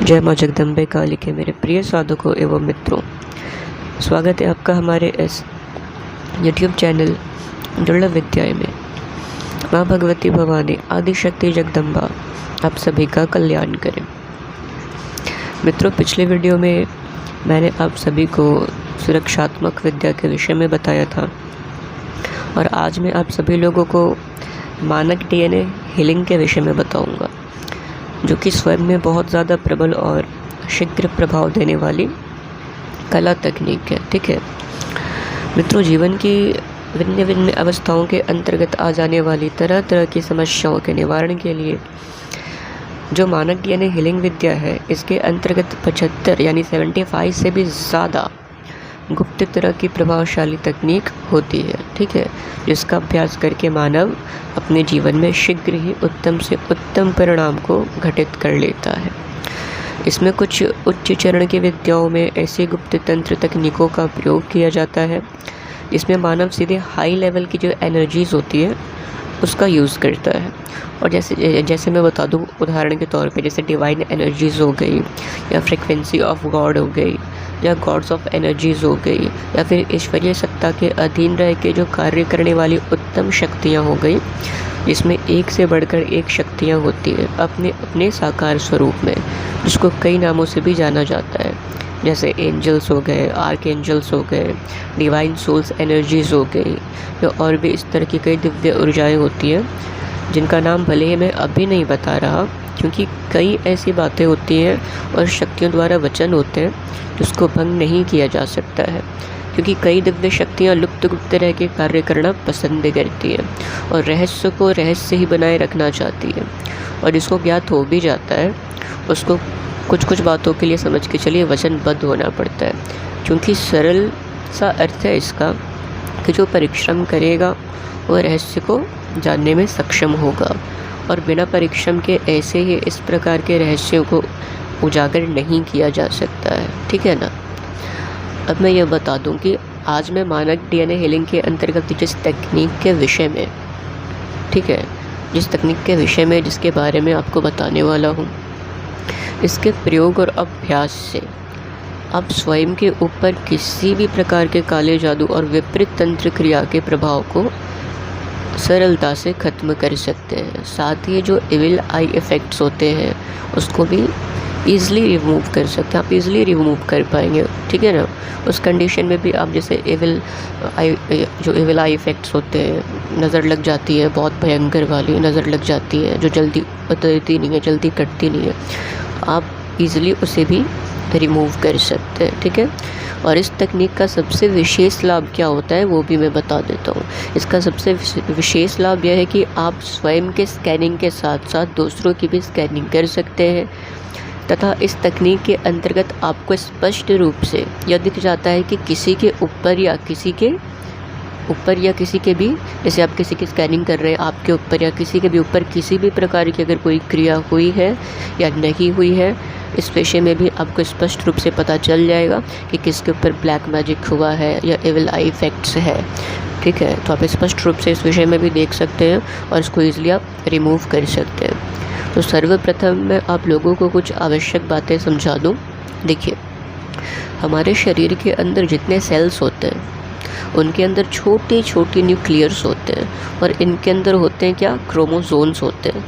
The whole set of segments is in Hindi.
जय माँ जगदम्बे काली के मेरे प्रिय साधकों एवं मित्रों, स्वागत है आपका हमारे इस YouTube चैनल दुर्लभ विद्याएं में। माँ भगवती भवानी आदिशक्ति जगदम्बा आप सभी का कल्याण करें। मित्रों, पिछले वीडियो में मैंने आप सभी को सुरक्षात्मक विद्या के विषय में बताया था और आज मैं आप सभी लोगों को मानक DNA हीलिंग के विषय में बताऊंगा, जो कि स्वयं में बहुत ज़्यादा प्रबल और शीघ्र प्रभाव देने वाली कला तकनीक है। ठीक है मित्रों, जीवन की भिन्न भिन्न अवस्थाओं के अंतर्गत आ जाने वाली तरह तरह की समस्याओं के निवारण के लिए जो मानक DNA हीलिंग विद्या है, इसके अंतर्गत 75 यानी 75 से भी ज़्यादा गुप्त तरह की प्रभावशाली तकनीक होती है। ठीक है, जिसका अभ्यास करके मानव अपने जीवन में शीघ्र ही उत्तम से उत्तम परिणाम को घटित कर लेता है। इसमें कुछ उच्च चरण की विद्याओं में ऐसी गुप्त तंत्र तकनीकों का प्रयोग किया जाता है जिसमें मानव सीधे हाई लेवल की जो एनर्जीज़ होती है उसका यूज़ करता है। और जैसे मैं बता दूं, उदाहरण के तौर पे जैसे डिवाइन एनर्जीज़ हो गई, या फ्रिक्वेंसी ऑफ गॉड हो गई, या गॉड्स ऑफ एनर्जीज़ हो गई, या फिर ईश्वरीय सत्ता के अधीन रह के जो कार्य करने वाली उत्तम शक्तियाँ हो गई, जिसमें एक से बढ़कर एक शक्तियाँ होती है अपने अपने साकार स्वरूप में, जिसको कई नामों से भी जाना जाता है, जैसे एंजल्स हो गए, आर्क एंजल्स हो गए, डिवाइन सोल्स एनर्जीज़ हो गई, या और भी इस तरह की कई दिव्य ऊर्जाएँ होती हैं जिनका नाम भले ही मैं अभी नहीं बता रहा, क्योंकि कई ऐसी बातें होती हैं और शक्तियों द्वारा वचन होते हैं जिसको भंग नहीं किया जा सकता है, क्योंकि कई दिव्य शक्तियाँ लुप्त गुप्त रह के कार्य करना पसंद करती है और रहस्य को रहस्य ही बनाए रखना चाहती है। और जिसको ज्ञात हो भी जाता है उसको कुछ कुछ बातों के लिए समझ के चलिए वचनबद्ध होना पड़ता है, क्योंकि सरल सा अर्थ है इसका कि जो परिश्रम करेगा वो रहस्य को जानने में सक्षम होगा, और बिना परिश्रम के ऐसे ही इस प्रकार के रहस्यों को उजागर नहीं किया जा सकता है। ठीक है ना। अब मैं ये बता दूं कि आज मैं मानक DNA हीलिंग के अंतर्गत जिस तकनीक के विषय में, ठीक है, जिस तकनीक के विषय में जिसके बारे में आपको बताने वाला हूँ, इसके प्रयोग और अभ्यास से आप स्वयं के ऊपर किसी भी प्रकार के काले जादू और विपरीत तंत्र क्रिया के प्रभाव को सरलता से ख़त्म कर सकते हैं। साथ ही जो इविल आई इफ़ेक्ट्स होते हैं उसको भी ईज़िली रिमूव कर सकते हैं, आप ईज़िली रिमूव कर पाएंगे। ठीक है ना। उस कंडीशन में भी आप जैसे इविल आई इफ़ेक्ट्स होते हैं, नज़र लग जाती है, बहुत भयंकर वाली नज़र लग जाती है जो जल्दी उतरती नहीं है, जल्दी कटती नहीं है, आप ईज़िली उसे भी रिमूव कर सकते हैं। ठीक है। और इस तकनीक का सबसे विशेष लाभ क्या होता है वो भी मैं बता देता हूँ। इसका सबसे विशेष लाभ यह है कि आप स्वयं के स्कैनिंग के साथ साथ दूसरों की भी स्कैनिंग कर सकते हैं, तथा इस तकनीक के अंतर्गत आपको स्पष्ट रूप से यह दिख जाता है कि किसी के ऊपर या किसी के भी, जैसे आप किसी की स्कैनिंग कर रहे हैं, आपके ऊपर या किसी के भी ऊपर किसी भी प्रकार की अगर कोई क्रिया हुई है या नहीं हुई है, इस विषय में भी आपको स्पष्ट रूप से पता चल जाएगा कि किसके ऊपर ब्लैक मैजिक हुआ है या एविल आई इफेक्ट्स है। ठीक है, तो आप स्पष्ट रूप से इस विषय में भी देख सकते हैं और इसको ईजिली आप रिमूव कर सकते हैं। तो सर्वप्रथम मैं आप लोगों को कुछ आवश्यक बातें समझा दूँ। देखिए, हमारे शरीर के अंदर जितने सेल्स होते हैं उनके अंदर छोटे छोटे न्यूक्लियर्स होते हैं, और इनके अंदर होते हैं क्या, क्रोमोसोम्स होते हैं।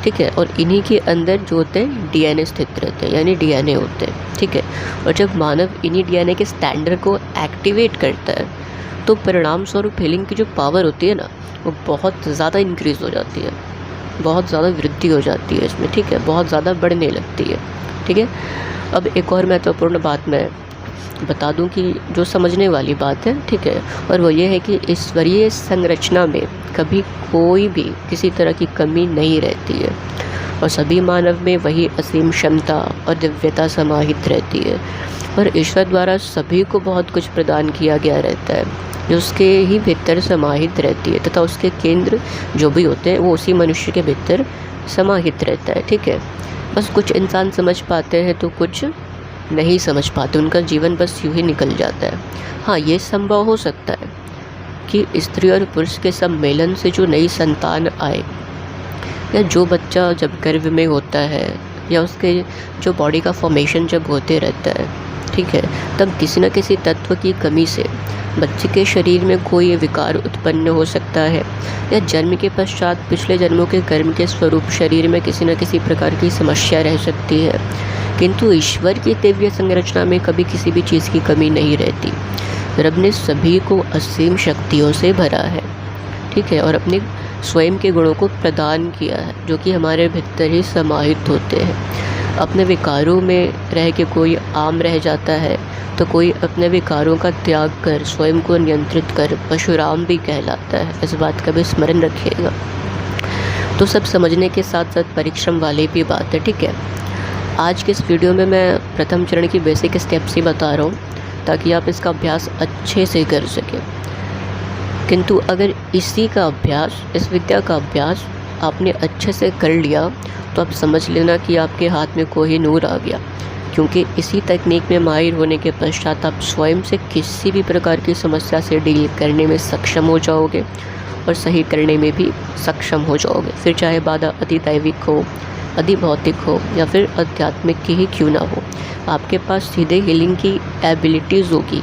ठीक है। और इन्हीं के अंदर जो होते हैं DNA स्थित रहते हैं, यानी DNA होते हैं। ठीक है। और जब मानव इन्हीं DNA के स्टैंडर्ड को एक्टिवेट करता है तो परिणाम स्वरूप हीलिंग की जो पावर होती है ना, वो बहुत ज़्यादा इंक्रीज़ हो जाती है, बहुत ज़्यादा वृद्धि हो जाती है इसमें। ठीक है, बहुत ज़्यादा बढ़ने लगती है। ठीक है। अब एक और महत्वपूर्ण बात मैं बता दूं कि जो समझने वाली बात है, ठीक है, और वो ये है कि ईश्वरीय संरचना में कभी कोई भी किसी तरह की कमी नहीं रहती है, और सभी मानव में वही असीम क्षमता और दिव्यता समाहित रहती है, और ईश्वर द्वारा सभी को बहुत कुछ प्रदान किया गया रहता है जो उसके ही भीतर समाहित रहती है, तथा उसके केंद्र जो भी होते हैं वो उसी मनुष्य के भीतर समाहित रहता है। ठीक है। बस कुछ इंसान समझ पाते हैं तो कुछ नहीं समझ पाते, उनका जीवन बस यूँ ही निकल जाता है। हाँ, ये संभव हो सकता है कि स्त्री और पुरुष के सम्मेलन से जो नई संतान आए, या जो बच्चा जब गर्भ में होता है या उसके जो बॉडी का फॉर्मेशन जब होते रहता है, ठीक है, तब किसी न किसी तत्व की कमी से बच्चे के शरीर में कोई विकार उत्पन्न हो सकता है, या जन्म के पश्चात पिछले जन्मों के कर्म के स्वरूप शरीर में किसी न किसी प्रकार की समस्या रह सकती है। किंतु ईश्वर की दिव्य संरचना में कभी किसी भी चीज़ की कमी नहीं रहती। रब ने सभी को असीम शक्तियों से भरा है, ठीक है, और अपने स्वयं के गुणों को प्रदान किया है जो कि हमारे भीतर ही समाहित होते हैं। अपने विकारों में रह के कोई आम रह जाता है तो कोई अपने विकारों का त्याग कर स्वयं को नियंत्रित कर परशुराम भी कहलाता है। इस बात का भी स्मरण रखिएगा। तो सब समझने के साथ साथ परिश्रम वाली भी बात है, ठीक है। आज के इस वीडियो में मैं प्रथम चरण की बेसिक स्टेप्स ही बता रहा हूँ ताकि आप इसका अभ्यास अच्छे से कर सकें। किंतु अगर इसी का अभ्यास, इस विद्या का अभ्यास आपने अच्छे से कर लिया तो आप समझ लेना कि आपके हाथ में कोई नूर आ गया, क्योंकि इसी तकनीक में माहिर होने के पश्चात आप स्वयं से किसी भी प्रकार की समस्या से डील करने में सक्षम हो जाओगे और सही करने में भी सक्षम हो जाओगे। फिर चाहे बाधा अधिदैविक हो, अधिभौतिक हो या फिर आध्यात्मिक की ही क्यों ना हो, आपके पास सीधे हीलिंग की एबिलिटीज़ होगी,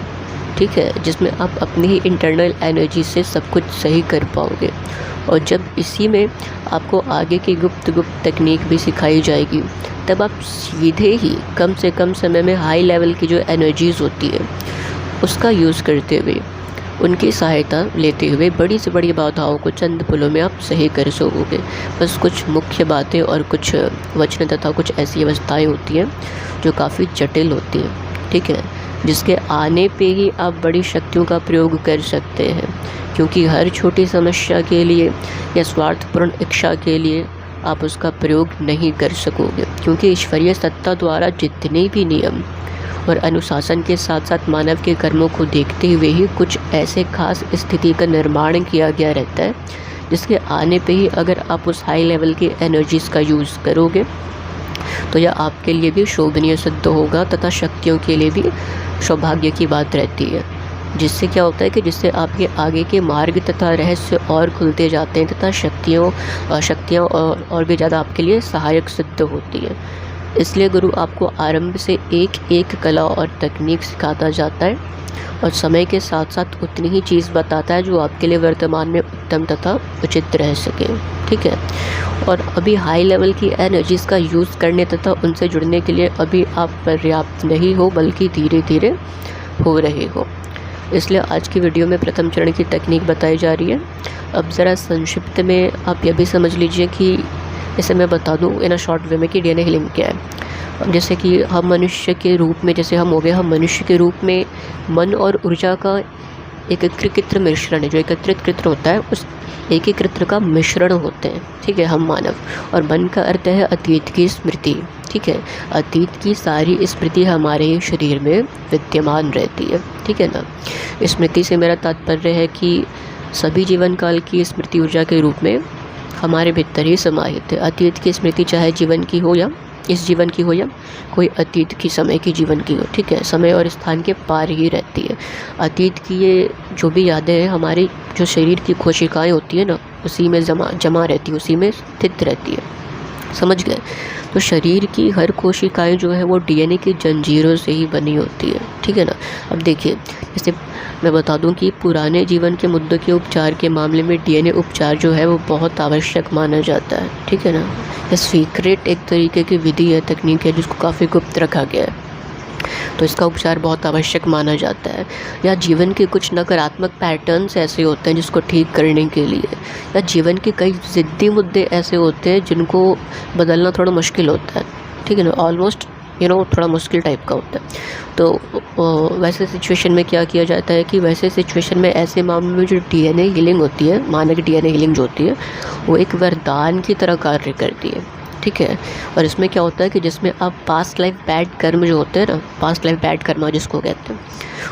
ठीक है, जिसमें आप अपनी ही इंटरनल एनर्जी से सब कुछ सही कर पाओगे। और जब इसी में आपको आगे की गुप्त तकनीक भी सिखाई जाएगी, तब आप सीधे ही कम से कम समय में हाई लेवल की जो एनर्जीज़ होती है उसका यूज़ करते हुए, उनकी सहायता लेते हुए बड़ी से बड़ी बाधाओं को चंद पलों में आप सही कर सकोगे। बस कुछ मुख्य बातें और कुछ वचन तथा कुछ ऐसी अवस्थाएँ होती हैं जो काफ़ी जटिल होती हैं, ठीक है, जिसके आने पे ही आप बड़ी शक्तियों का प्रयोग कर सकते हैं। क्योंकि हर छोटी समस्या के लिए या स्वार्थपूर्ण इच्छा के लिए आप उसका प्रयोग नहीं कर सकोगे, क्योंकि ईश्वरीय सत्ता द्वारा जितने भी नियम और अनुशासन के साथ साथ मानव के कर्मों को देखते हुए ही कुछ ऐसे खास स्थिति का निर्माण किया गया रहता है, जिसके आने पे ही अगर आप उस हाई लेवल की एनर्जीज़ का यूज़ करोगे तो यह आपके लिए भी शोभनीय सिद्ध होगा तथा शक्तियों के लिए भी सौभाग्य की बात रहती है। जिससे क्या होता है कि जिससे आपके आगे के मार्ग तथा रहस्य और खुलते जाते हैं तथा शक्तियाँ और भी ज़्यादा आपके लिए सहायक सिद्ध होती है। इसलिए गुरु आपको आरंभ से एक एक कला और तकनीक सिखाता जाता है और समय के साथ साथ उतनी ही चीज़ बताता है जो आपके लिए वर्तमान में उत्तम तथा उचित रह सके, ठीक है। और अभी हाई लेवल की एनर्जीज़ का यूज़ करने तथा उनसे जुड़ने के लिए अभी आप पर्याप्त नहीं हो, बल्कि धीरे धीरे हो रहे हो। इसलिए आज की वीडियो में प्रथम चरण की तकनीक बताई जा रही है। अब ज़रा संक्षिप्त में आप यह भी समझ लीजिए कि इसे मैं बता दूं इन अ शॉर्ट वे में कि डीएनए हीलिंग क्या है। जैसे कि हम मनुष्य के रूप में, जैसे हम हो गए, हम मनुष्य के रूप में मन और ऊर्जा का एकीकृत मिश्रण है। जो एकत्रित कृत्र होता है उस एकीकृत का मिश्रण होते हैं, ठीक है, हम मानव। और मन का अर्थ है अतीत की स्मृति, ठीक है। अतीत की सारी स्मृति हमारे शरीर में विद्यमान रहती है, ठीक है ना। स्मृति से मेरा तात्पर्य है कि सभी जीवन काल की स्मृति ऊर्जा के रूप में हमारे भीतर ही समाहित है। अतीत की स्मृति चाहे जीवन की हो या इस जीवन की हो या कोई अतीत की समय की जीवन की हो, ठीक है, समय और स्थान के पार ही रहती है। अतीत की ये जो भी यादें हैं हमारी जो शरीर की कोशिकाएं होती है ना, उसी में जमा रहती है, उसी में स्थित रहती है, समझ गए। तो शरीर की हर कोशिकाएं जो है वो डीएनए की जंजीरों से ही बनी होती है, ठीक है ना। अब देखिए, जैसे मैं बता दूं कि पुराने जीवन के मुद्दों के उपचार के मामले में डीएनए उपचार जो है वो बहुत आवश्यक माना जाता है, ठीक है ना। यह सीक्रेट एक तरीके की विधि है, तकनीक है, जिसको काफ़ी गुप्त रखा गया है, तो इसका उपचार बहुत आवश्यक माना जाता है। या जीवन के कुछ नकारात्मक पैटर्न्स ऐसे होते हैं जिसको ठीक करने के लिए, या जीवन के कई ज़िद्दी मुद्दे ऐसे होते हैं जिनको बदलना थोड़ा मुश्किल होता है, ठीक है ना, ऑलमोस्ट थोड़ा मुश्किल टाइप का होता है। तो वैसे सिचुएशन में क्या किया जाता है कि वैसे सिचुएशन में, ऐसे मामलों में जो डीएनए हीलिंग होती है, मानव डीएनए हीलिंग जो होती है वो एक वरदान की तरह कार्य करती है, ठीक है। और इसमें क्या होता है कि जिसमें आप पास्ट लाइफ बैड कर्म जो होते हैं ना, पास्ट लाइफ बैड कर्म जिसको कहते हैं,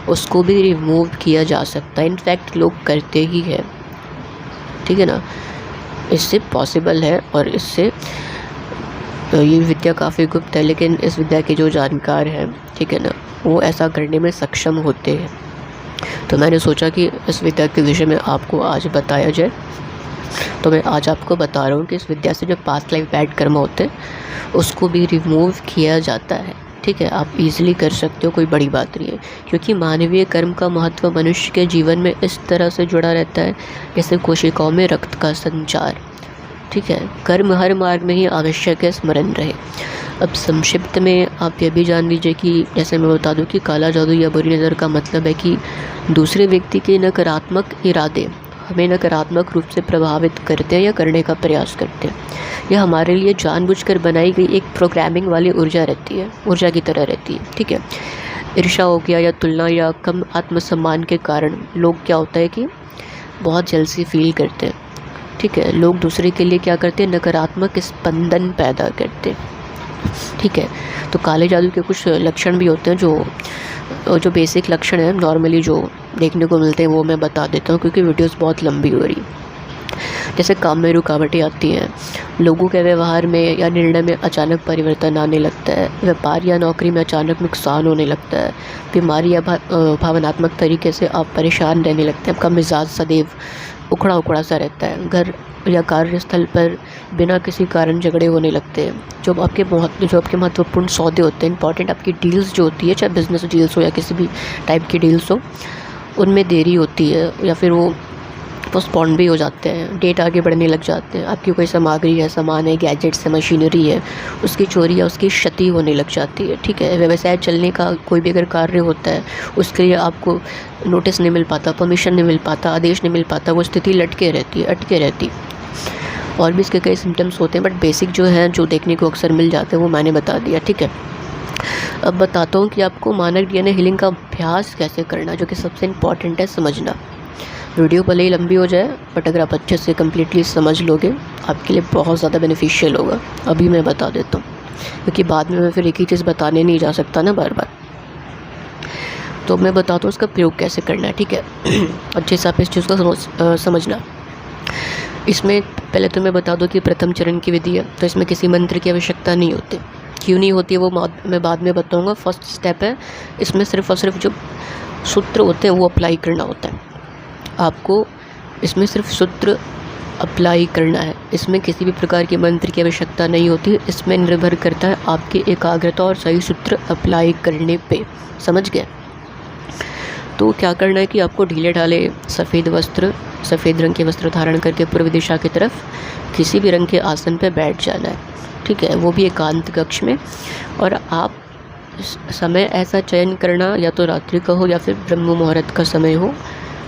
उसको भी रिमूव किया जा सकता है। इनफैक्ट लोग करते ही है, ठीक है ना, इससे पॉसिबल है। और इससे ये विद्या काफ़ी गुप्त है, लेकिन इस विद्या के जो जानकार हैं, ठीक है ना, वो ऐसा करने में सक्षम होते हैं। तो मैंने सोचा कि इस विद्या के विषय में आपको आज बताया जाए। तो मैं आज आपको बता रहा हूँ कि इस विद्या से जो पास्ट लाइफ बैड कर्म होते हैं उसको भी रिमूव किया जाता है। ठीक है, आप इजीली कर सकते हो, कोई बड़ी बात नहीं है, क्योंकि मानवीय कर्म का महत्व मनुष्य के जीवन में इस तरह से जुड़ा रहता है जैसे कोशिकाओं में रक्त का संचार। ठीक है, कर्म हर मार्ग में ही आवश्यक है, स्मरण रहे। अब संक्षिप्त में आप ये भी जान लीजिए कि जैसे मैं बता दूं कि काला जादू या बुरी नज़र का मतलब है कि दूसरे व्यक्ति के नकारात्मक इरादे हमें नकारात्मक रूप से प्रभावित करते हैं या करने का प्रयास करते हैं। यह हमारे लिए जानबूझकर बनाई गई एक प्रोग्रामिंग वाली ऊर्जा रहती है, ऊर्जा की तरह रहती है। ठीक है, ईर्ष्या हो गया या तुलना या कम आत्मसम्मान के कारण लोग क्या होता है कि बहुत जेलसी फील करते हैं। ठीक है, लोग दूसरे के लिए क्या करते हैं, नकारात्मक स्पंदन पैदा करते हैं। ठीक है, तो काले जादू के कुछ लक्षण भी होते हैं जो बेसिक लक्षण है नॉर्मली जो देखने को मिलते हैं वो मैं बता देता हूँ, क्योंकि वीडियोस बहुत लंबी हो रही। जैसे काम में रुकावटें आती हैं, लोगों के व्यवहार में या निर्णय में अचानक परिवर्तन आने लगता है, व्यापार या नौकरी में अचानक नुकसान होने लगता है, बीमारी या भावनात्मक तरीके से आप परेशान रहने लगते हैं, आपका मिजाज सदैव उखड़ा उखड़ा सा रहता है, घर या कार्यस्थल पर बिना किसी कारण झगड़े होने लगते हैं, जो आपके महत्वपूर्ण सौदे होते हैं, इंपॉर्टेंट आपकी डील्स जो होती है, चाहे बिजनेस डील्स हो या किसी भी टाइप की डील्स हो, उनमें देरी होती है या फिर वो पोस्टपोन भी हो जाते हैं, डेट आगे बढ़ने लग जाते हैं, आपकी कोई सामग्री है, सामान है, गैजेट्स है, मशीनरी है, उसकी चोरी या उसकी क्षति होने लग जाती है। ठीक है, व्यवसाय चलने का कोई भी अगर कार्य होता है उसके लिए आपको नोटिस नहीं मिल पाता, परमिशन नहीं मिल पाता, आदेश नहीं मिल पाता, वो स्थिति अटके रहती। और भी इसके कई सिम्टम्स होते हैं, बट बेसिक जो है जो देखने को अक्सर मिल जाते हैं वो मैंने बता दिया। ठीक है, अब बताता हूँ कि आपको मानक DNA हीलिंग का अभ्यास कैसे करना, जो कि सबसे इम्पॉर्टेंट है समझना। वीडियो भले ही लंबी हो जाए, बट अगर आप अच्छे से कम्प्लीटली समझ लोगे आपके लिए बहुत ज़्यादा बेनिफिशियल होगा। अभी मैं बता देता हूँ, क्योंकि बाद में मैं फिर एक ही चीज़ बताने नहीं जा सकता ना बार बार। तो मैं बताता हूँ इसका प्रयोग कैसे करना है। ठीक है, अच्छे से आप इस चीज़ को समझना। इसमें पहले तो मैं बता दूं कि प्रथम चरण की विधि है, तो इसमें किसी मंत्र की आवश्यकता नहीं होती। क्यों नहीं होती वो मैं बाद में बताऊंगा। फर्स्ट स्टेप है, इसमें सिर्फ और सिर्फ जो सूत्र होते हैं वो अप्लाई करना होता है। आपको इसमें सिर्फ सूत्र अप्लाई करना है, इसमें किसी भी प्रकार के मंत्र की आवश्यकता नहीं होती। इसमें निर्भर करता है आपकी एकाग्रता और सही सूत्र अप्लाई करने पे। समझ गए? तो क्या करना है कि आपको ढीले ढाले सफ़ेद रंग के वस्त्र धारण करके पूर्व दिशा की तरफ किसी भी रंग के आसन पर बैठ जाना है। ठीक है, वो भी एकांत कक्ष में। और आप समय ऐसा चयन करना, या तो रात्रि का हो या फिर ब्रह्म मुहूर्त का समय हो,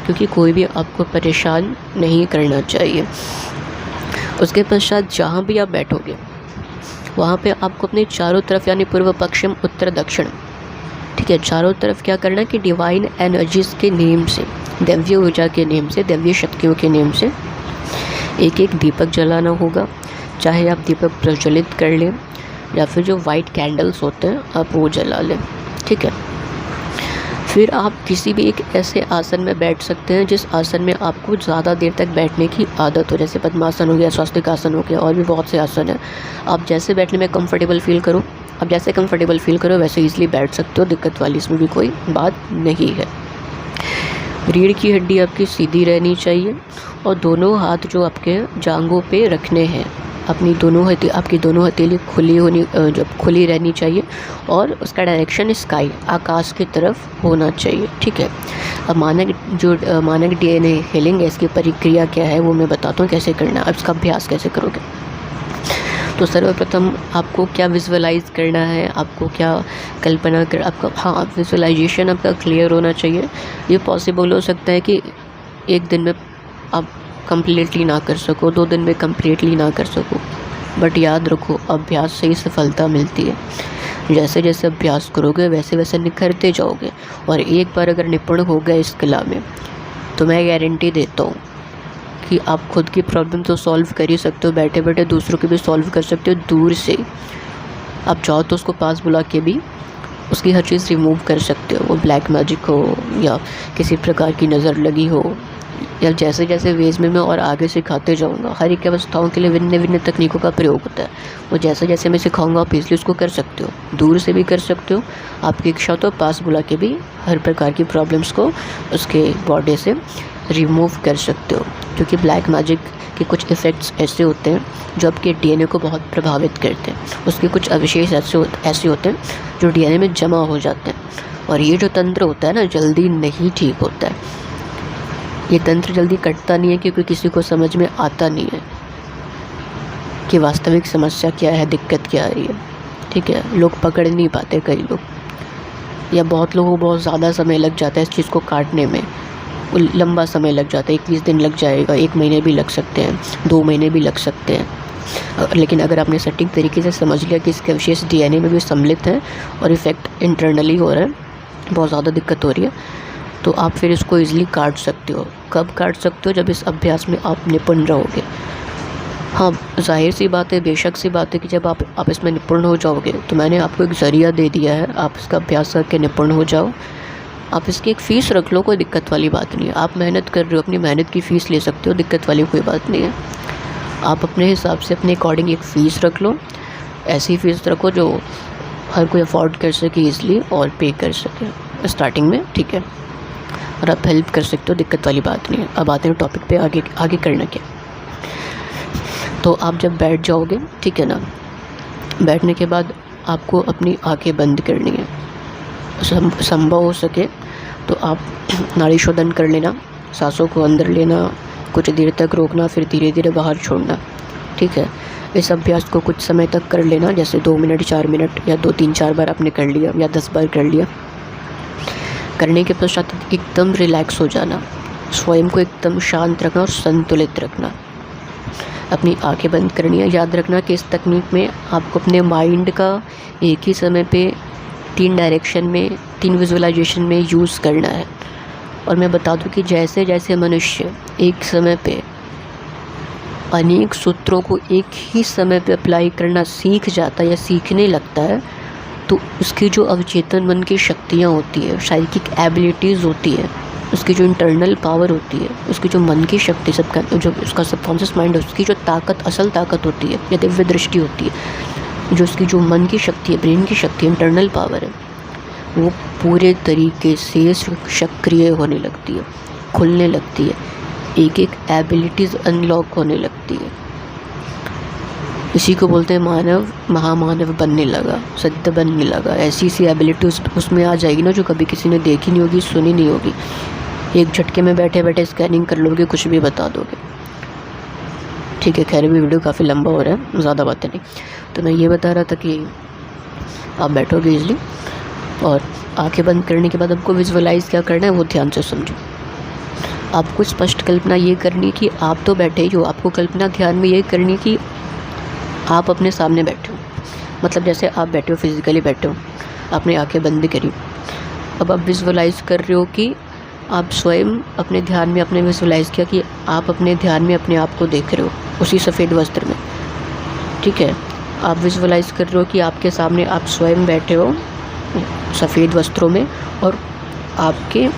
क्योंकि कोई भी आपको परेशान नहीं करना चाहिए। उसके पश्चात जहाँ भी आप बैठोगे वहाँ पे आपको अपने चारों तरफ, यानी पूर्व, पश्चिम, उत्तर, दक्षिण, ठीक है, चारों तरफ क्या करना है कि डिवाइन एनर्जीज़ के नेम से, दैवीय ऊर्जा के नेम से, दैवीय शक्तियों के नेम से एक एक दीपक जलाना होगा। चाहे आप दीपक प्रज्वलित कर लें या फिर जो वाइट कैंडल्स होते हैं आप वो जला लें। ठीक है, फिर आप किसी भी एक ऐसे आसन में बैठ सकते हैं जिस आसन में आपको ज़्यादा देर तक बैठने की आदत हो, जैसे पद्मासन हो गया, स्वास्तिक आसन हो गया, और भी बहुत से आसन हैं। आप जैसे बैठने में कंफर्टेबल फील करो, आप जैसे कंफर्टेबल फील करो वैसे ईजिली बैठ सकते हो, दिक्कत वाली इसमें भी कोई बात नहीं है। रीढ़ की हड्डी आपकी सीधी रहनी चाहिए और दोनों हाथ जो आपके जांघों पे रखने हैं, आपकी दोनों हथेली खुली रहनी चाहिए, और उसका डायरेक्शन स्काई, आकाश की तरफ होना चाहिए। ठीक है, अब मानक DNA हीलिंग है, इसकी प्रक्रिया क्या है वो मैं बताता हूँ कैसे करना है। अब इसका अभ्यास कैसे करोगे। तो सर्वप्रथम आपको क्या विजुअलाइज करना है, आपको क्या कल्पना कर, आपका विजुअलाइजेशन आपका क्लियर होना चाहिए। ये पॉसिबल हो सकता है कि एक दिन में आप कंप्लीटली ना कर सको, 2 दिन में कंप्लीटली ना कर सको, बट याद रखो अभ्यास से ही सफलता मिलती है। जैसे जैसे अभ्यास करोगे वैसे वैसे निखरते जाओगे, और एक बार अगर निपुण हो गए इस कला में तो मैं गारंटी देता हूँ कि आप खुद की प्रॉब्लम तो सॉल्व कर ही सकते हो, बैठे बैठे दूसरों की भी सॉल्व कर सकते हो। दूर से आप चाहो तो उसको पास बुला के भी उसकी हर चीज़ रिमूव कर सकते हो, वो ब्लैक मैजिक हो या किसी प्रकार की नज़र लगी हो, या जैसे जैसे वेज में मैं और आगे सिखाते जाऊंगा। हर एक अवस्थाओं के लिए भिन्न भिन्न तकनीकों का प्रयोग होता है, वो जैसे जैसे मैं सिखाऊंगा आप इसलिए उसको कर सकते हो, दूर से भी कर सकते हो। आपकी इच्छा तो पास बुला के भी हर प्रकार की प्रॉब्लम्स को उसके बॉडी से रिमूव कर सकते हो। क्योंकि ब्लैक मैजिक के कुछ इफ़ेक्ट्स ऐसे होते हैं जो आपके डीएनए को बहुत प्रभावित करते हैं। उसके कुछ अवशेष ऐसे होते हैं जो डीएनए में जमा हो जाते हैं, और ये जो तंत्र होता है ना, जल्दी नहीं ठीक होता है। ये तंत्र जल्दी कटता नहीं है क्योंकि किसी को समझ में आता नहीं है कि वास्तविक समस्या क्या है, दिक्कत क्या आ रही है। ठीक है, लोग पकड़ नहीं पाते, कई लोग, या बहुत लोगों को बहुत ज़्यादा समय लग जाता है इस चीज़ को काटने में। लंबा समय लग जाता है, 21 दिन लग जाएगा, 1 महीने भी लग सकते हैं, 2 महीने भी लग सकते हैं। लेकिन अगर आपने सटीक तरीके से समझ लिया कि इसके अवशेष डीएनए में भी सम्मिलित हैं और इफ़ेक्ट इंटरनली हो रहा है, बहुत ज़्यादा दिक्कत हो रही है, तो आप फिर इसको ईज़िली काट सकते हो। कब काट सकते हो? जब इस अभ्यास में आप निपुण रहोगे। हाँ, जाहिर सी बात है, बेशक सी बात है कि जब आप इसमें निपुण हो जाओगे, तो मैंने आपको एक ज़रिया दे दिया है, आप इसका अभ्यास करके निपुण हो जाओ। आप इसकी एक फ़ीस रख लो, कोई दिक्कत वाली बात नहीं है। आप मेहनत कर रहे हो, अपनी मेहनत की फ़ीस ले सकते हो, दिक्कत वाली कोई बात नहीं है। आप अपने हिसाब से अपने अकॉर्डिंग एक फ़ीस रख लो, ऐसी फ़ीस रखो जो हर कोई अफोर्ड कर सके ईज़िली और पे कर सके स्टार्टिंग में। ठीक है, और आप हेल्प कर सकते हो, दिक्कत वाली बात नहीं है। अब आते हैं टॉपिक पे, आगे करना क्या। तो आप जब बैठ जाओगे, ठीक है ना, बैठने के बाद आपको अपनी आंखें बंद करनी है। संभव हो सके तो आप नाड़ी शोधन कर लेना, सांसों को अंदर लेना, कुछ देर तक रोकना, फिर धीरे धीरे बाहर छोड़ना। ठीक है, इस अभ्यास को कुछ समय तक कर लेना, जैसे 2 मिनट, 4 मिनट, या 2, 3, 4 बार आपने कर लिया, या 10 बार कर लिया। करने के पश्चात एकदम रिलैक्स हो जाना, स्वयं को एकदम शांत रखना और संतुलित रखना। अपनी आंखें बंद करनी है। याद रखना कि इस तकनीक में आपको अपने माइंड का एक ही समय पे 3 डायरेक्शन में, 3 विजुअलाइजेशन में यूज़ करना है। और मैं बता दूं कि जैसे जैसे मनुष्य एक समय पे अनेक सूत्रों को एक ही समय पे अप्लाई करना सीख जाता है या सीखने लगता है, तो उसकी जो अवचेतन मन की शक्तियाँ होती है, साइकिक एबिलिटीज़ होती है, उसकी जो इंटरनल पावर होती है, उसकी जो मन की शक्ति, सबका जो उसका सबकॉन्शियस माइंड है, उसकी जो ताकत, असल ताकत होती है या दिव्य दृष्टि होती है, जो उसकी जो मन की शक्ति है, ब्रेन की शक्ति, इंटरनल पावर है, वो पूरे तरीके से सक्रिय होने लगती है, खुलने लगती है, एक एक एबिलिटीज़ अनलॉक होने लगती है। इसी को बोलते हैं मानव महामानव बनने लगा, सत्य बनने लगा। ऐसी सी एबिलिटीज़ उसमें आ जाएगी ना जो कभी किसी ने देखी नहीं होगी, सुनी नहीं होगी। एक झटके में बैठे बैठे स्कैनिंग कर लोगे, कुछ भी बता दोगे। ठीक है, खैर भी वीडियो काफ़ी लंबा हो रहा है, ज़्यादा बातें नहीं। तो मैं ये बता रहा था कि आप बैठोगे ईज़िली, और आंखें बंद करने के बाद आपको विजुअलाइज़ क्या करना है वो ध्यान से समझो। आपको स्पष्ट कल्पना ये करनी कि आप तो बैठे ही हो, आपको कल्पना ध्यान में ये करनी कि आप अपने सामने बैठे हो। मतलब जैसे आप बैठे हो, फिज़िकली बैठे हो, आपने आंखें बंद करी। अब आप विजुअलाइज़ कर रहे हो कि आप स्वयं अपने ध्यान में, अपने विजुअलाइज़ किया कि आप अपने ध्यान में अपने आप को देख रहे हो उसी सफ़ेद वस्त्र में। ठीक है, आप विजुअलाइज़ कर रहे हो कि आपके सामने आप स्वयं बैठे हो सफ़ेद वस्त्रों में, और आपके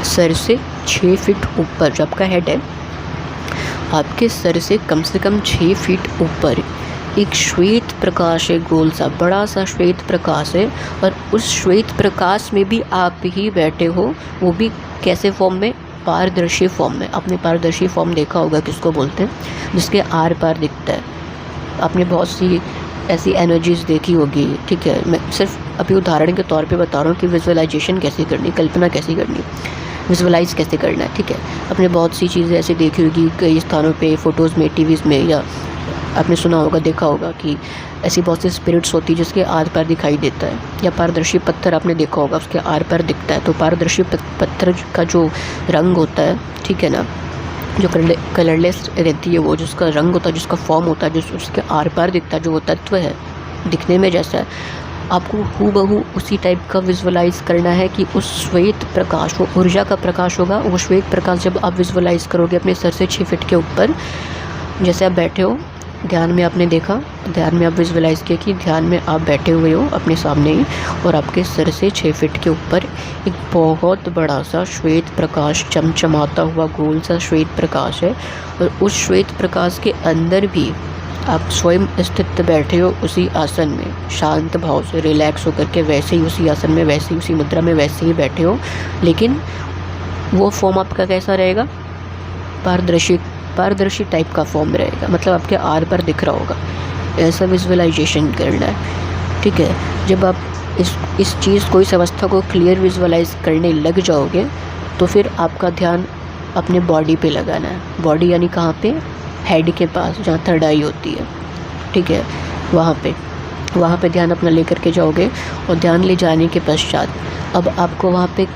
सर से 6 फीट ऊपर, जो आपका हेड है, आपके सर से कम 6 फीट ऊपर एक श्वेत प्रकाश है, गोल सा बड़ा सा श्वेत प्रकाश है। और उस श्वेत प्रकाश में भी आप ही बैठे हो, वो भी कैसे फॉर्म में? पारदर्शी फॉर्म में। आपने पारदर्शी फॉर्म देखा होगा, किसको बोलते हैं, जिसके आर पार दिखता है। आपने बहुत सी ऐसी एनर्जीज़ देखी होगी। ठीक है, मैं सिर्फ अभी उदाहरण के तौर पे बता रहा हूँ कि विजुअलाइजेशन कैसे करनी, कल्पना कैसे करनी, विजुअलाइज़ कैसे करना है। ठीक है, आपने बहुत सी चीज़ें ऐसे देखी होगी कई स्थानों पे, फ़ोटोज़ में, टीवीज़ में, या आपने सुना होगा, देखा होगा कि ऐसी बहुत सी स्पिरिट्स होती है जिसके आर पार दिखाई देता है। या पारदर्शी पत्थर आपने देखा होगा, उसके आर पार दिखता है। तो पारदर्शी पत्थर का जो रंग होता है, ठीक है ना, जो कलरलेस रहती है, वो जिसका रंग होता है, जिसका फॉर्म होता है, जो उसके आर पार दिखता है, जो वो तत्व है दिखने में जैसा है, आपको हूबहू उसी टाइप का विजुअलाइज़ करना है कि उस श्वेत प्रकाश, वो ऊर्जा का प्रकाश होगा। वो श्वेत प्रकाश जब आप विजुअलाइज़ करोगे अपने सर से 6 फीट के ऊपर, जैसे आप बैठे हो, ध्यान में आपने देखा, ध्यान में आप विजुअलाइज़ किया कि ध्यान में आप बैठे हुए हो अपने सामने ही, और आपके सर से 6 फीट के ऊपर एक बहुत बड़ा सा श्वेत प्रकाश, चमचमाता हुआ गोल सा श्वेत प्रकाश है। और उस श्वेत प्रकाश के अंदर भी आप स्वयं स्थित बैठे हो उसी आसन में, शांत भाव से, रिलैक्स होकर के, वैसे ही उसी आसन में, वैसे ही उसी मुद्रा में, वैसे ही बैठे हो। लेकिन वो फॉर्म आपका कैसा रहेगा? पारदर्शी टाइप का फॉर्म रहेगा, मतलब आपके आर पर दिख रहा होगा। ऐसा विजुअलाइजेशन करना है, ठीक है। जब आप इस चीज़ को, इस अवस्था को क्लियर विजुअलाइज करने लग जाओगे तो फिर आपका ध्यान अपने बॉडी पे लगाना है। बॉडी यानी कहाँ पे? हेड के पास, जहाँ थर्ड आई होती है, ठीक है, वहाँ पे ध्यान अपना लेकर के जाओगे। और ध्यान ले जाने के पश्चात अब आपको वहाँ पे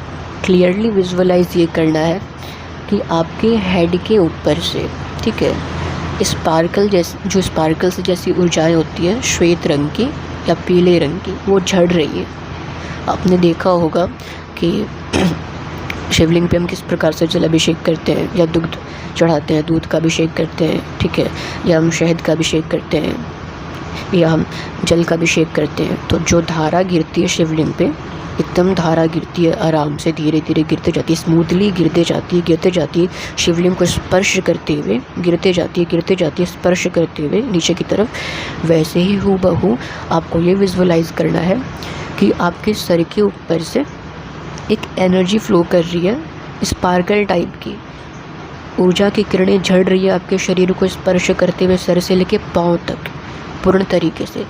क्लियरली विजुअलाइज ये करना है कि आपके हेड के ऊपर से, ठीक है, स्पार्कल से जैसी ऊर्जाएं होती है श्वेत रंग की या पीले रंग की, वो झड़ रही है। आपने देखा होगा कि शिवलिंग पे हम किस प्रकार से जल अभिषेक करते हैं या दुग्ध चढ़ाते हैं, दूध का अभिषेक करते हैं, ठीक है, या हम शहद का अभिषेक करते हैं या हम जल का अभिषेक करते हैं। तो जो धारा गिरती है शिवलिंग पे, एकदम धारा गिरती है, आराम से धीरे धीरे गिरते जाती है, स्मूथली गिरते जाती है, शिवलिंग को स्पर्श करते हुए गिरते जाती है, स्पर्श करते हुए नीचे की तरफ। वैसे ही हूबहू आपको ये विजुअलाइज करना है कि आपके सर के ऊपर से एक एनर्जी फ्लो कर रही है, स्पार्कल टाइप की ऊर्जा की किरणें झड़ रही है आपके शरीर को स्पर्श करते हुए सर से लेके पाँव तक पूर्ण तरीके से।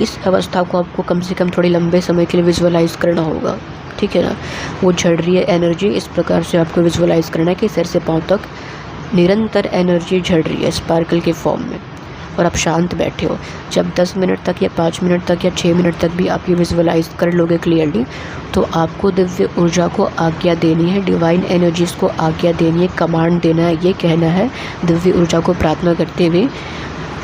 इस अवस्था को आपको कम से कम थोड़ी लंबे समय के लिए विजुअलाइज करना होगा, ठीक है ना। वो झड़ रही है एनर्जी, इस प्रकार से आपको विजुअलाइज करना है कि सर से पाँव तक निरंतर एनर्जी झड़ रही है स्पार्कल के फॉर्म में, और आप शांत बैठे हो। जब 10 मिनट तक या 5 मिनट तक या 6 मिनट तक भी आप ये विजुअलाइज कर लोगे क्लियरली, तो आपको दिव्य ऊर्जा को आज्ञा देनी है, डिवाइन एनर्जीज़ को आज्ञा देनी है, कमांड देना है, ये कहना है दिव्य ऊर्जा को प्रार्थना करते हुए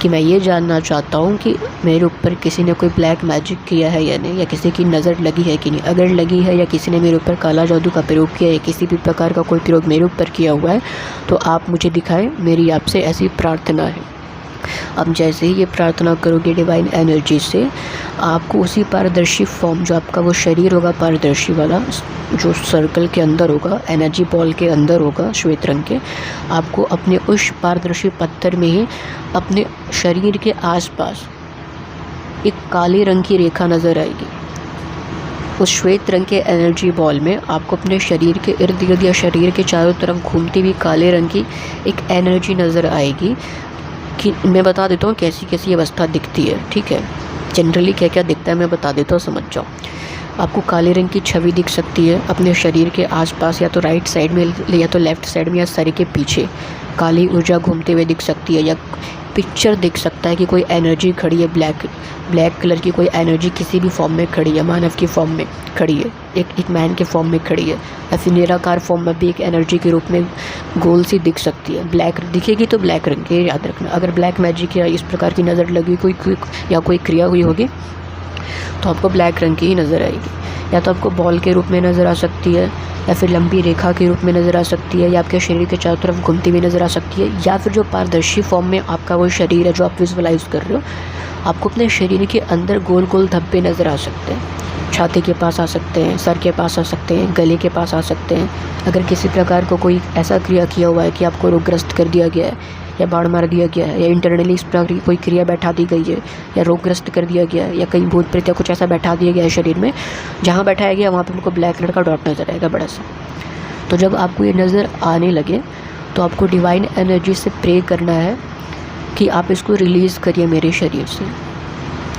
कि मैं ये जानना चाहता हूँ कि मेरे ऊपर किसी ने कोई ब्लैक मैजिक किया है या नहीं, या किसी की नज़र लगी है कि नहीं। अगर लगी है या किसी ने मेरे ऊपर काला जादू का प्रयोग किया है, किसी भी प्रकार का कोई प्रयोग मेरे ऊपर किया हुआ है, तो आप मुझे दिखाएं, मेरी आपसे ऐसी प्रार्थना है। अब जैसे ही ये प्रार्थना करोगे डिवाइन एनर्जी से, आपको उसी पारदर्शी फॉर्म, जो आपका वो शरीर होगा पारदर्शी वाला, जो सर्कल के अंदर होगा, एनर्जी बॉल के अंदर होगा श्वेत रंग के, आपको अपने उस पारदर्शी पत्थर में ही अपने शरीर के आसपास एक काले रंग की रेखा नज़र आएगी। उस श्वेत रंग के एनर्जी बॉल में आपको अपने शरीर के इर्द गिर्द या शरीर के चारों तरफ घूमती हुई काले रंग की एक एनर्जी नज़र आएगी। कि मैं बता देता हूँ कैसी कैसी अवस्था दिखती है, ठीक है, जनरली क्या क्या दिखता है मैं बता देता हूँ, समझ जाओ। आपको काले रंग की छवि दिख सकती है अपने शरीर के आसपास, या तो राइट साइड में या तो लेफ़्ट साइड में, या सर के पीछे काली ऊर्जा घूमते हुए दिख सकती है। या पिक्चर दिख सकता है कि कोई एनर्जी खड़ी है, ब्लैक कलर की कोई एनर्जी किसी भी फॉर्म में खड़ी है, मानव की फॉर्म में खड़ी है, एक मैन के फॉर्म में खड़ी है, या फिर निराकार फॉर्म में भी एक एनर्जी के रूप में गोल सी दिख सकती है। ब्लैक दिखेगी तो ब्लैक रंग की, याद रखना। अगर ब्लैक मैजिक या इस प्रकार की नज़र लगी कोई क्रिया हुई होगी तो आपको ब्लैक रंग की ही नज़र आएगी। या तो आपको बॉल के रूप में नज़र आ सकती है, या फिर लंबी रेखा के रूप में नज़र आ सकती है, या आपके शरीर के चारों तरफ घूमती हुई नज़र आ सकती है, या फिर जो पारदर्शी फॉर्म में आपका वो शरीर है जो आप विजुअलाइज कर रहे हो, आपको अपने शरीर के अंदर गोल गोल धब्बे नज़र आ सकते हैं। छाती के पास आ सकते हैं, सर के पास आ सकते हैं, गले के पास आ सकते हैं। अगर किसी प्रकार को कोई ऐसा क्रिया किया हुआ है कि आपको रोगग्रस्त कर दिया गया है, या बाढ़ मार दिया गया है, या इंटरनली इस प्रकार की कोई क्रिया बैठा दी गई है, या रोगग्रस्त कर दिया गया है, या कहीं भूत प्रेत या कुछ ऐसा बैठा दिया गया है शरीर में, जहाँ बैठाया गया वहाँ पे हमको ब्लैक कलर का डॉट नज़र आएगा बड़ा सा। तो जब आपको ये नज़र आने लगे तो आपको डिवाइन एनर्जी से प्रे करना है कि आप इसको रिलीज़ करिए मेरे शरीर से।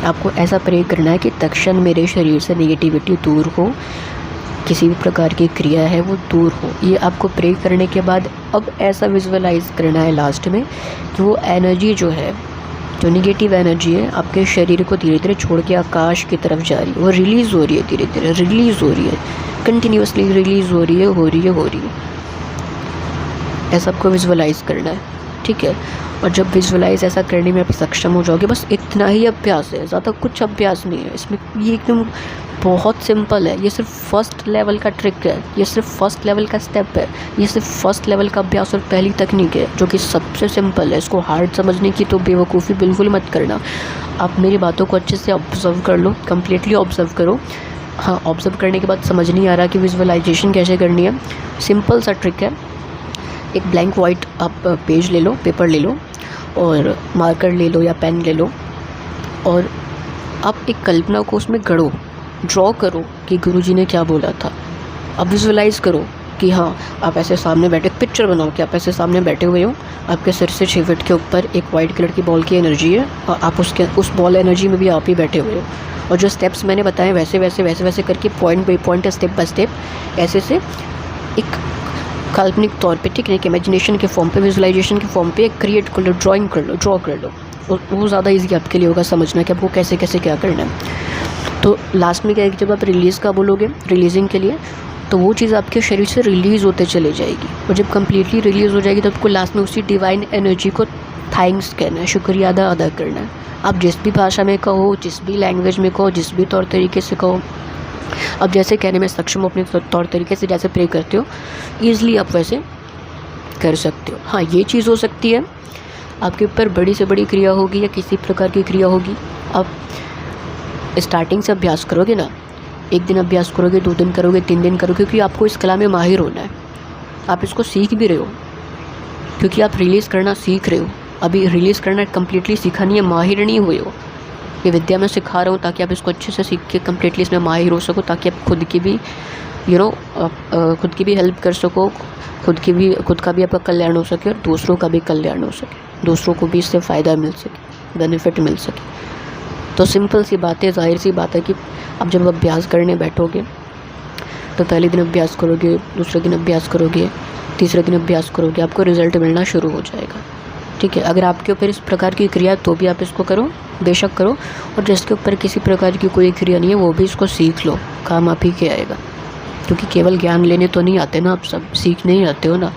आपको ऐसा प्रे करना है कि तत्क्षण मेरे शरीर से नेगेटिविटी दूर हो, किसी भी प्रकार की क्रिया है वो दूर हो। ये आपको प्रे करने के बाद अब ऐसा विजुअलाइज करना है लास्ट में कि वो एनर्जी जो है, जो नेगेटिव एनर्जी है, आपके शरीर को धीरे धीरे छोड़ के आकाश की तरफ जा रही है, वो रिलीज़ हो रही है, धीरे धीरे रिलीज़ हो रही है, कंटिन्यूसली रिलीज़ हो रही है। ऐसा आपको विजुअलाइज करना है, ठीक है। और जब विजुअलाइज ऐसा करने में आप सक्षम हो जाओगे, बस इतना ही अभ्यास है, ज़्यादा कुछ अभ्यास नहीं है इसमें। ये एकदम बहुत सिंपल है, ये सिर्फ फर्स्ट लेवल का ट्रिक है, ये सिर्फ फर्स्ट लेवल का स्टेप है, ये सिर्फ फर्स्ट लेवल का अभ्यास और पहली तकनीक है जो कि सबसे सिंपल है। इसको हार्ड समझने की तो बेवकूफ़ी बिल्कुल मत करना। आप मेरी बातों को अच्छे से ऑब्जर्व कर लो, कम्प्लीटली ऑब्जर्व करो। हाँ, ऑब्जर्व करने के बाद समझ नहीं आ रहा कि विजुअलाइजेशन कैसे करनी है, सिंपल सा ट्रिक है। एक ब्लैंक वाइट आप पेज ले लो, पेपर ले लो, और मार्कर ले लो या पेन ले लो, और आप एक कल्पना को उसमें गढ़ो, ड्रॉ करो कि गुरुजी ने क्या बोला था। अब विजुअलाइज़ करो कि हाँ आप ऐसे सामने बैठे, पिक्चर बनाओ कि आप ऐसे सामने बैठे हुए हो, आपके सिर से 6 फीट के ऊपर एक वाइट कलर की बॉल की एनर्जी है और आप उस बॉल एनर्जी में भी आप ही बैठे हुए हो। और जो स्टेप्स मैंने बताए वैसे वैसे वैसे वैसे करके point by point, step by step ऐसे से एक काल्पनिक तौर पे, ठीक है, एक इमेजिनेशन के फॉर्म पे, विजुअलाइजेशन के फॉर्म पे क्रिएट कर लो, ड्राइंग कर लो, ड्रॉ कर लो। वो ज़्यादा ईजी आपके लिए होगा समझना कि आपको कैसे कैसे क्या करना है। तो लास्ट में क्या है कि जब आप रिलीज़ का बोलोगे, रिलीजिंग के लिए, तो वो चीज़ आपके शरीर से रिलीज़ होते चले जाएगी और जब कम्प्लीटली रिलीज़ हो जाएगी तो आपको लास्ट में उसी डिवाइन एनर्जी को थैंक्स कहना है, शुक्रिया अदा करना है। आप जिस भी भाषा में कहो, जिस भी लैंग्वेज में कहो, जिस भी तौर तरीके से कहो, अब जैसे कहने में सक्षम हो अपने तौर तरीके से, जैसे प्रे करते हो ईज़िली आप वैसे कर सकते हो। हाँ, ये चीज़ हो सकती है आपके ऊपर बड़ी से बड़ी क्रिया होगी या किसी प्रकार की क्रिया होगी, आप स्टार्टिंग से अभ्यास करोगे ना, 1 दिन अभ्यास करोगे, 2 दिन करोगे, 3 दिन करोगे, क्योंकि आपको इस कला में माहिर होना है। आप इसको सीख भी रहे हो क्योंकि आप रिलीज़ करना सीख रहे हो। अभी रिलीज़ करना कम्प्लीटली सीखा नहीं है, माहिर नहीं हुए हो। ये विद्या मैं सिखा रहा हूँ ताकि आप इसको अच्छे से सीख के कम्प्लीटली इसमें माहिर हो सको, ताकि आप खुद की भी खुद की भी हेल्प कर सको, खुद का भी आपका कल्याण हो सके और दूसरों का भी कल्याण हो सके, दूसरों को भी इससे फ़ायदा मिल सके, बेनिफिट मिल सके। तो सिंपल सी बात है, जाहिर सी बात है कि अब जब अभ्यास करने बैठोगे तो पहले दिन अभ्यास करोगे, दूसरे दिन अभ्यास करोगे, तीसरे दिन अभ्यास करोगे, आपको रिज़ल्ट मिलना शुरू हो जाएगा। ठीक है, अगर आपके ऊपर इस प्रकार की क्रिया तो भी आप इसको करो, बेशक करो, और जिसके ऊपर किसी प्रकार की कोई क्रिया नहीं है वो भी इसको सीख लो, काम आप ही के आएगा। क्योंकि केवल ज्ञान लेने तो नहीं आते ना, आप सब सीखने ही आते हो ना,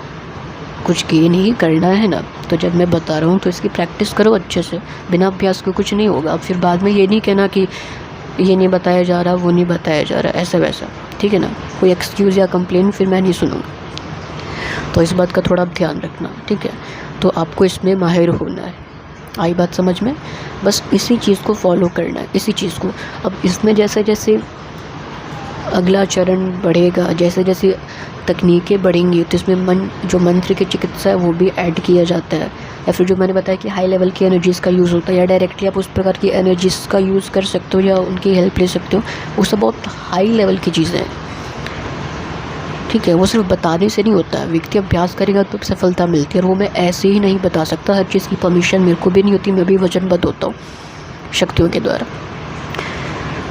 कुछ गेन ही करना है ना। तो जब मैं बता रहा हूँ तो इसकी प्रैक्टिस करो अच्छे से, बिना अभ्यास के कुछ नहीं होगा। फिर बाद में ये नहीं कहना कि ये नहीं बताया जा रहा, वो नहीं बताया जा रहा, ऐसा वैसा, ठीक है ना। कोई एक्सक्यूज़ या कंप्लेन फिर मैं नहीं सुनूँगा। तो इस बात का थोड़ा ध्यान रखना, ठीक है। तो आपको इसमें माहिर होना है, आई बात समझ में। बस इसी चीज़ को फॉलो करना है, इसी चीज़ को। अब इसमें जैसे जैसे अगला चरण बढ़ेगा, जैसे जैसे तकनीकें बढ़ेंगी, तो इसमें जो मंत्र की चिकित्सा है वो भी ऐड किया जाता है। या फिर जो मैंने बताया कि हाई लेवल की एनर्जीज़ का यूज़ होता है, या डायरेक्टली आप उस प्रकार की एनर्जीज़ का यूज़ कर सकते हो या उनकी हेल्प ले सकते हो। वो सब बहुत हाई लेवल की चीज़ें हैं, ठीक है। वो सिर्फ बताने से नहीं होता है, व्यक्ति अभ्यास करेगा तो सफलता मिलती है। और वो मैं ऐसे ही नहीं बता सकता, हर चीज़ की परमिशन मेरे को भी नहीं होती, मैं भी वचनबद्ध होता हूँ शक्तियों के द्वारा।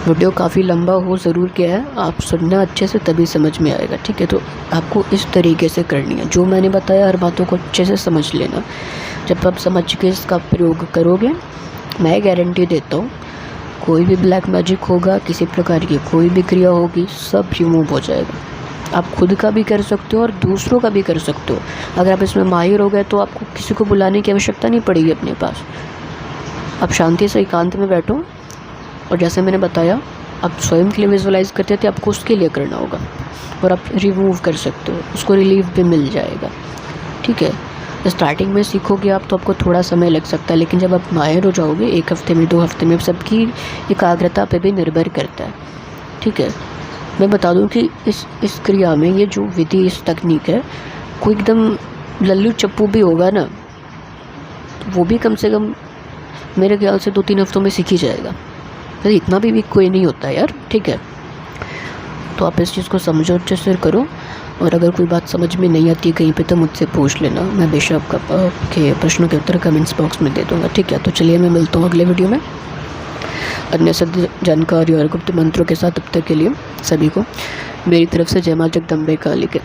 वीडियो काफ़ी लंबा हो ज़रूर गया है, आप सुनना अच्छे से तभी समझ में आएगा, ठीक है। तो आपको इस तरीके से करनी है, जो मैंने बताया हर बातों को अच्छे से समझ लेना। जब आप समझ के इसका प्रयोग करोगे, मैं गारंटी देता हूँ कोई भी ब्लैक मैजिक होगा, किसी प्रकार की कोई भी क्रिया होगी, सब रिमूव हो जाएगा। आप खुद का भी कर सकते हो और दूसरों का भी कर सकते हो। अगर आप इसमें माहिर हो गए तो आपको किसी को बुलाने की आवश्यकता नहीं पड़ेगी अपने पास। आप शांति से एकांत में बैठो और जैसे मैंने बताया, आप स्वयं के लिए विजुअलाइज़ करते थे, आपको उसके लिए करना होगा और आप रिमूव कर सकते हो, उसको रिलीफ भी मिल जाएगा, ठीक है। स्टार्टिंग में सीखोगे आप तो आपको थोड़ा समय लग सकता है, लेकिन जब आप माहिर हो जाओगे 1 हफ्ते में, 2 हफ्ते में, सबकी एकाग्रता पे भी निर्भर करता है, ठीक है। मैं बता दूं कि इस क्रिया में ये जो विधि, इस तकनीक है, कोई एकदम लल्लू चप्पू भी होगा ना, वो भी कम से कम मेरे ख्याल से 2-3 हफ्तों में सीख ही जाएगा। तो इतना भी कोई नहीं होता यार, ठीक है। तो आप इस चीज़ को समझो, अच्छे से करो, और अगर कोई बात समझ में नहीं आती कहीं पे तो मुझसे पूछ लेना, मैं बेशक आपके प्रश्नों के उत्तर कमेंट्स बॉक्स में दे दूँगा, ठीक है। तो चलिए मैं मिलता हूँ अगले वीडियो में अन्य सभी जानकारी और गुप्त मंत्रों के साथ। तब तक के लिए सभी को मेरी तरफ से जय मां जगदम्बे काली के।